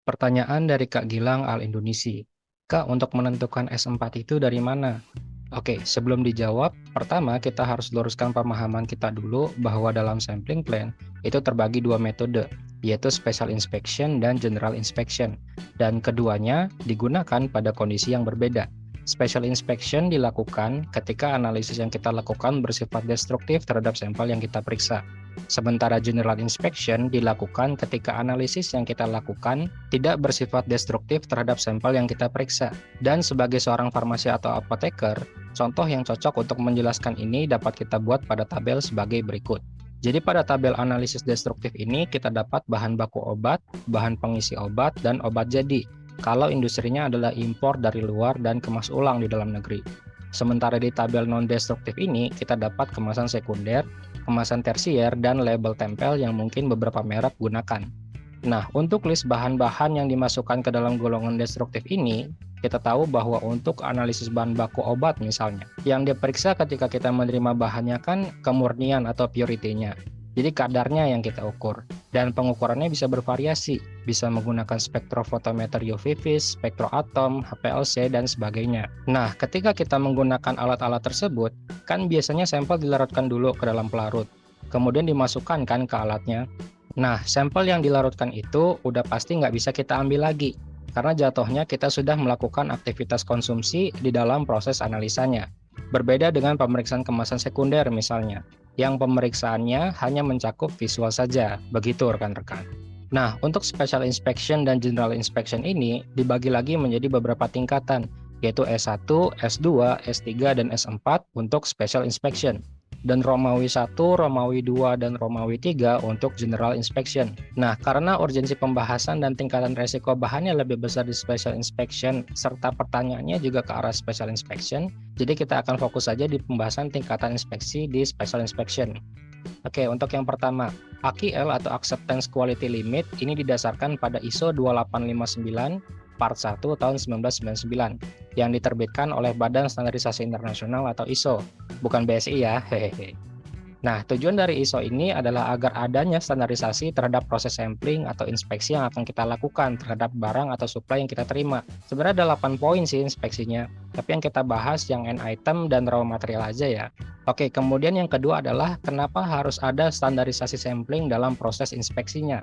Pertanyaan dari Kak Gilang Al Indonesi. Kak, untuk menentukan S4 itu dari mana? Oke, sebelum dijawab, pertama kita harus luruskan pemahaman kita dulu bahwa dalam sampling plan itu terbagi dua metode, yaitu special inspection dan general inspection. Dan keduanya digunakan pada kondisi yang berbeda. Special inspection dilakukan ketika analisis yang kita lakukan bersifat destruktif terhadap sampel yang kita periksa. Sementara general inspection dilakukan ketika analisis yang kita lakukan tidak bersifat destruktif terhadap sampel yang kita periksa. Dan sebagai seorang farmasi atau apoteker, contoh yang cocok untuk menjelaskan ini dapat kita buat pada tabel sebagai berikut. Jadi pada tabel analisis destruktif ini kita dapat bahan baku obat, bahan pengisi obat, dan obat jadi. Kalau industrinya adalah impor dari luar dan kemas ulang di dalam negeri. Sementara di tabel non-destruktif ini kita dapat kemasan sekunder, kemasan tersier, dan label tempel yang mungkin beberapa merek gunakan. Nah, untuk list bahan-bahan yang dimasukkan ke dalam golongan destruktif ini, kita tahu bahwa untuk analisis bahan baku obat misalnya, yang diperiksa ketika kita menerima bahannya kan kemurnian atau purity-nya. Jadi kadarnya yang kita ukur, dan pengukurannya bisa bervariasi, bisa menggunakan spektrofotometer UV vis, spektroatom, HPLC, dan sebagainya. Nah, ketika kita menggunakan alat-alat tersebut, kan biasanya sampel dilarutkan dulu ke dalam pelarut, kemudian dimasukkan kan ke alatnya. Nah, sampel yang dilarutkan itu udah pasti nggak bisa kita ambil lagi, karena jatuhnya kita sudah melakukan aktivitas konsumsi di dalam proses analisanya. Berbeda dengan pemeriksaan kemasan sekunder misalnya, yang pemeriksaannya hanya mencakup visual saja, begitu rekan-rekan. Nah, untuk special inspection dan general inspection ini dibagi lagi menjadi beberapa tingkatan, yaitu S1, S2, S3, dan S4 untuk special inspection. Dan Romawi 1, Romawi 2, dan Romawi 3 untuk general inspection. Nah, karena urgensi pembahasan dan tingkatan resiko bahannya lebih besar di special inspection, serta pertanyaannya juga ke arah special inspection, jadi kita akan fokus saja di pembahasan tingkatan inspeksi di special inspection. Oke, untuk yang pertama, AQL atau Acceptance Quality Limit ini didasarkan pada ISO 2859 Part 1 tahun 1999 yang diterbitkan oleh Badan Standarisasi Internasional atau ISO, bukan BSI ya, hehehe. Nah, tujuan dari ISO ini adalah agar adanya standarisasi terhadap proses sampling atau inspeksi yang akan kita lakukan terhadap barang atau supply yang kita terima. Sebenarnya ada 8 poin sih inspeksinya, tapi yang kita bahas yang end item dan raw material aja ya. Oke, kemudian yang kedua adalah kenapa harus ada standarisasi sampling dalam proses inspeksinya.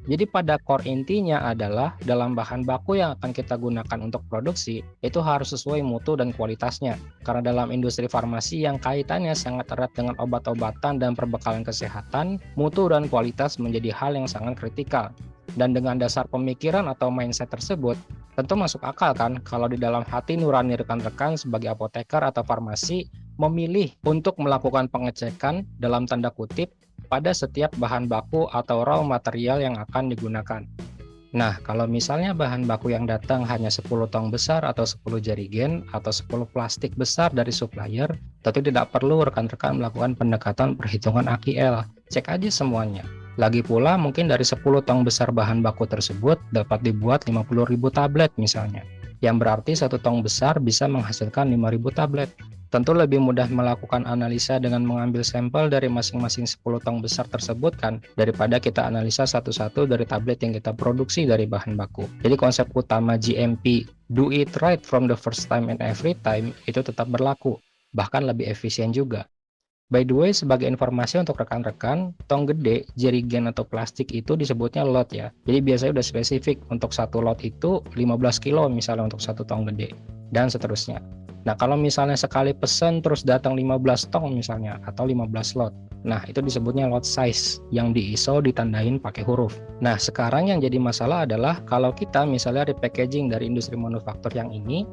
Jadi pada core intinya adalah dalam bahan baku yang akan kita gunakan untuk produksi itu harus sesuai mutu dan kualitasnya. Karena dalam industri farmasi yang kaitannya sangat erat dengan obat-obatan dan perbekalan kesehatan, mutu dan kualitas menjadi hal yang sangat kritikal. Dan dengan dasar pemikiran atau mindset tersebut, tentu masuk akal kan kalau di dalam hati nurani rekan-rekan sebagai apoteker atau farmasi memilih untuk melakukan pengecekan dalam tanda kutip pada setiap bahan baku atau raw material yang akan digunakan. Nah, kalau misalnya bahan baku yang datang hanya 10 tong besar atau 10 jerigen atau 10 plastik besar dari supplier, tentu tidak perlu rekan-rekan melakukan pendekatan perhitungan AQL. Cek aja semuanya. Lagi pula mungkin dari 10 tong besar bahan baku tersebut dapat dibuat 50.000 tablet misalnya. Yang berarti 1 tong besar bisa menghasilkan 5.000 tablet. Tentu lebih mudah melakukan analisa dengan mengambil sampel dari masing-masing 10 tong besar tersebut kan, daripada kita analisa satu-satu dari tablet yang kita produksi dari bahan baku. Jadi konsep utama GMP, do it right from the first time and every time, itu tetap berlaku, bahkan lebih efisien juga. By the way, sebagai informasi untuk rekan-rekan, tong gede, jerigen atau plastik itu disebutnya lot ya. Jadi biasanya udah spesifik, untuk satu lot itu 15 kilo misalnya untuk satu tong gede, dan seterusnya. Nah, kalau misalnya sekali pesen terus datang 15 tong misalnya, atau 15 lot. Nah, itu disebutnya lot size, yang di ISO ditandain pakai huruf. Nah, sekarang yang jadi masalah adalah kalau kita misalnya repackaging dari industri manufaktur yang ini,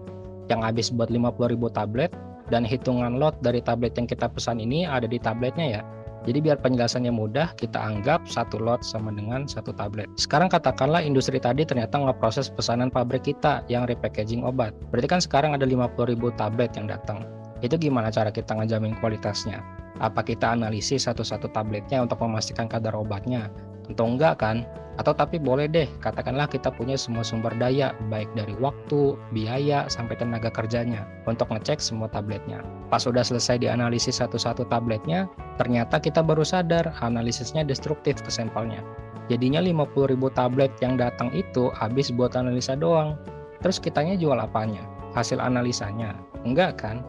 yang habis buat 50.000 tablet, dan hitungan lot dari tablet yang kita pesan ini ada di tabletnya ya. Jadi biar penjelasannya mudah, kita anggap satu lot sama dengan satu tablet. Sekarang katakanlah industri tadi ternyata ngeproses pesanan pabrik kita yang repackaging obat. Berarti kan sekarang ada 50.000 tablet yang datang. Itu gimana cara kita ngejamin kualitasnya? Apa kita analisis satu-satu tabletnya untuk memastikan kadar obatnya? Tentu enggak kan? Atau tapi boleh deh, katakanlah kita punya semua sumber daya, baik dari waktu, biaya, sampai tenaga kerjanya, untuk ngecek semua tabletnya. Pas sudah selesai dianalisis satu-satu tabletnya, ternyata kita baru sadar analisisnya destruktif ke sampelnya. Jadinya 50.000 tablet yang datang itu habis buat analisa doang. Terus kitanya jual apanya? Hasil analisanya? Enggak kan?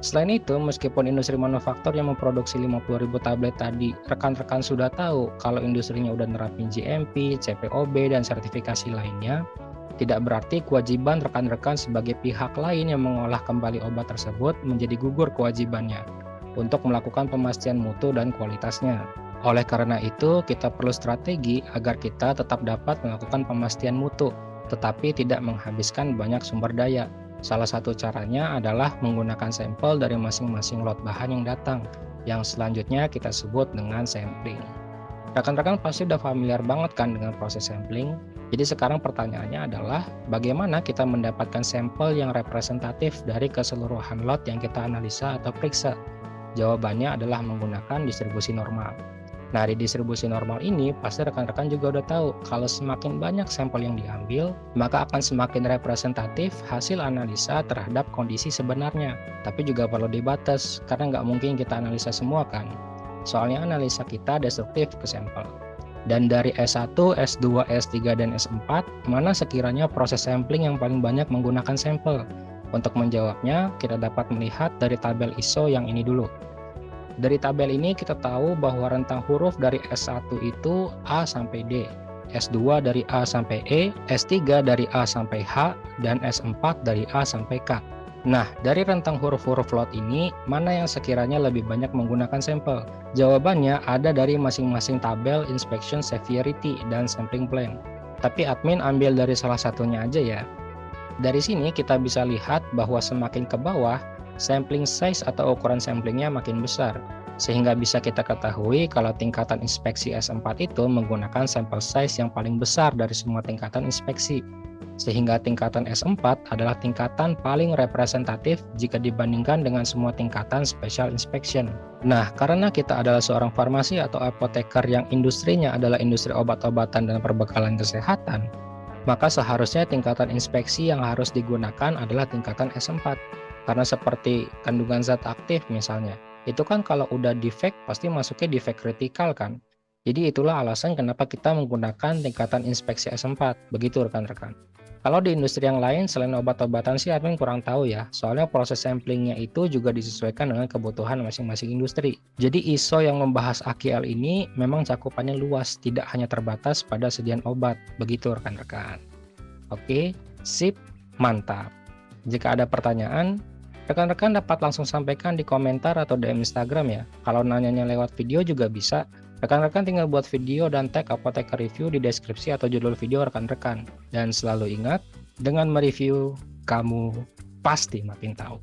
Selain itu, meskipun industri manufaktur yang memproduksi 50.000 tablet tadi, rekan-rekan sudah tahu kalau industrinya udah nerapin GMP, CPOB, dan sertifikasi lainnya, tidak berarti kewajiban rekan-rekan sebagai pihak lain yang mengolah kembali obat tersebut menjadi gugur kewajibannya untuk melakukan pemastian mutu dan kualitasnya. Oleh karena itu, kita perlu strategi agar kita tetap dapat melakukan pemastian mutu, tetapi tidak menghabiskan banyak sumber daya. Salah satu caranya adalah menggunakan sampel dari masing-masing lot bahan yang datang, yang selanjutnya kita sebut dengan sampling. Rekan-rekan pasti udah familiar banget kan dengan proses sampling. Jadi sekarang pertanyaannya adalah bagaimana kita mendapatkan sampel yang representatif dari keseluruhan lot yang kita analisa atau periksa? Jawabannya adalah menggunakan distribusi normal. Nah, di distribusi normal ini, pasti rekan-rekan juga udah tahu kalau semakin banyak sampel yang diambil, maka akan semakin representatif hasil analisa terhadap kondisi sebenarnya. Tapi juga perlu dibatas, karena nggak mungkin kita analisa semua kan. Soalnya analisa kita destruktif ke sampel. Dan dari S1, S2, S3, dan S4, mana sekiranya proses sampling yang paling banyak menggunakan sampel? Untuk menjawabnya, kita dapat melihat dari tabel ISO yang ini dulu. Dari tabel ini kita tahu bahwa rentang huruf dari S1 itu A sampai D, S2 dari A sampai E, S3 dari A sampai H, dan S4 dari A sampai K. Nah, dari rentang huruf-huruf lot ini, mana yang sekiranya lebih banyak menggunakan sampel? Jawabannya ada dari masing-masing tabel Inspection Severity dan Sampling Plan. Tapi admin ambil dari salah satunya aja ya. Dari sini kita bisa lihat bahwa semakin ke bawah, sampling size atau ukuran samplingnya makin besar, sehingga bisa kita ketahui kalau tingkatan inspeksi S4 itu menggunakan sampel size yang paling besar dari semua tingkatan inspeksi, sehingga tingkatan S4 adalah tingkatan paling representatif jika dibandingkan dengan semua tingkatan special inspection. Nah, karena kita adalah seorang farmasi atau apoteker yang industrinya adalah industri obat-obatan dan perbekalan kesehatan, maka seharusnya tingkatan inspeksi yang harus digunakan adalah tingkatan S4. Karena seperti kandungan zat aktif misalnya, itu kan kalau udah defect pasti masuknya defect kritikal kan. Jadi itulah alasan kenapa kita menggunakan tingkatan inspeksi S4, begitu rekan-rekan. Kalau di industri yang lain selain obat-obatan sih admin kurang tahu ya, soalnya proses samplingnya itu juga disesuaikan dengan kebutuhan masing-masing industri. Jadi ISO yang membahas AQL ini memang cakupannya luas, tidak hanya terbatas pada sediaan obat, begitu rekan-rekan. Oke, sip, mantap. Jika ada pertanyaan, rekan-rekan dapat langsung sampaikan di komentar atau DM Instagram ya. Kalau nanyanya lewat video juga bisa. Rekan-rekan tinggal buat video dan tag Apoteker Review di deskripsi atau judul video rekan-rekan. Dan selalu ingat, dengan mereview, kamu pasti makin tahu.